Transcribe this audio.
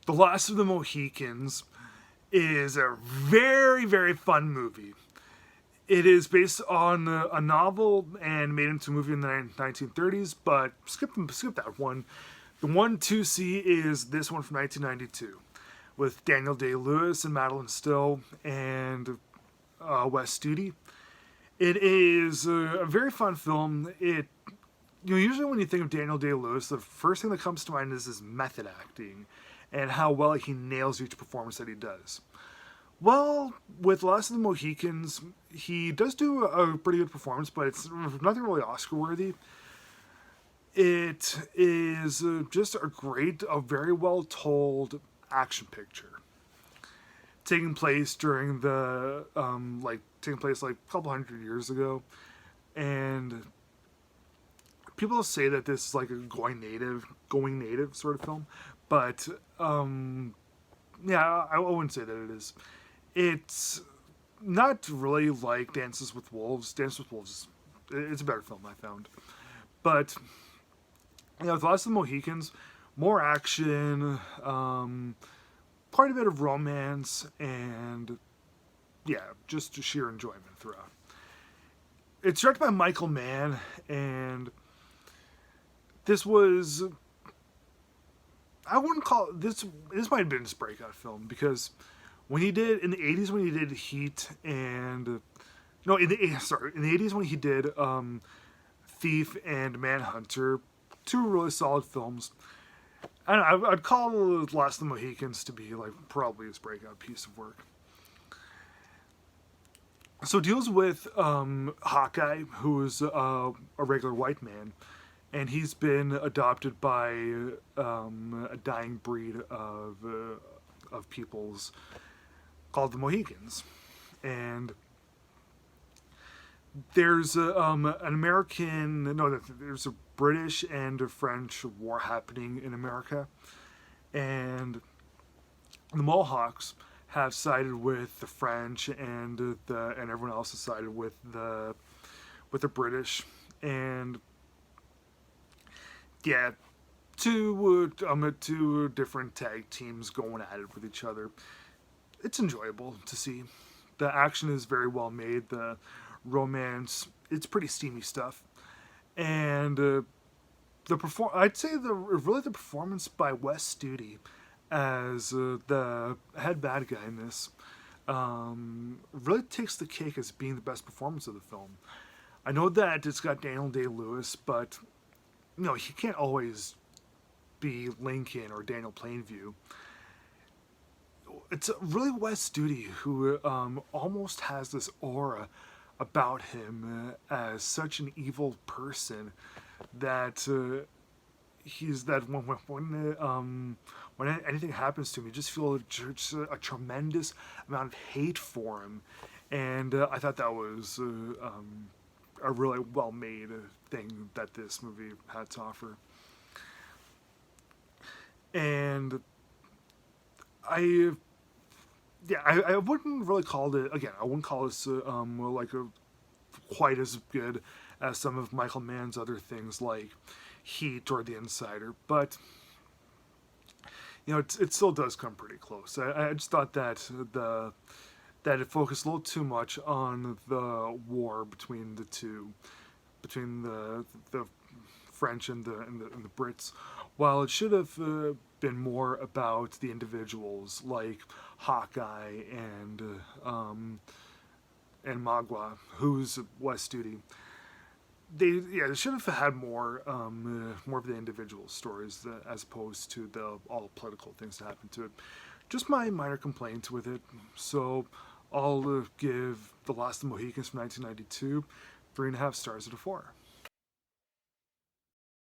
The Last of the Mohicans is a very, very fun movie. It is based on a novel and made into a movie in the 1930s, but skip that one. The one to see is this one from 1992 with Daniel Day-Lewis and Madeline Stowe and Wes Studi. It is a very fun film. Usually when you think of Daniel Day-Lewis, the first thing that comes to mind is his method acting and how well he nails each performance that he does. Well, with Last of the Mohicans, he does do a pretty good performance, but it's nothing really Oscar-worthy. It is just a very well-told action picture, taking place during taking place like a couple hundred years ago, and people say that this is like a going native sort of film, but yeah, I wouldn't say that it is. It's not really like Dances with Wolves. Dances with Wolves, it's a better film, I found. But, with Lost of the Mohicans, more action, quite a bit of romance, and, yeah, just sheer enjoyment throughout. It's directed by Michael Mann, and this was... I wouldn't call it... This might have been his breakout film, because... when he did in the 80s, when he did Heat and no, in the 80s when he did Thief and Manhunter, two really solid films. And I'd call Last of the Mohicans to be like probably his breakout piece of work. So it deals with Hawkeye, who is a regular white man, and he's been adopted by a dying breed of peoples called the Mohicans. And there's there's a British and a French war happening in America, and the Mohawks have sided with the French, and everyone else has sided with the British, and yeah, two different tag teams going at it with each other. It's enjoyable to see. The action is very well made. The romance, it's pretty steamy stuff, and I'd say the performance by Wes Studi as the head bad guy in this really takes the cake as being the best performance of the film. I know that it's got Daniel Day-Lewis, but he can't always be Lincoln or Daniel Plainview. It's really Wes Studi who almost has this aura about him as such an evil person that when anything happens to him, you just feel just a tremendous amount of hate for him, and I thought that was a really well made thing that this movie had to offer. And I wouldn't really call it, again, I wouldn't call this quite as good as some of Michael Mann's other things like Heat or The Insider, but it still does come pretty close. I just thought that it focused a little too much on the war between the two, between the French and the Brits, while it should have been more about the individuals like Hawkeye and Magua, who's Wes Studi. They should have had more of the individual stories as opposed to all the political things that happened to it. Just my minor complaints with it. So I'll give The Last of the Mohicans from 1992 3.5 stars out of 4.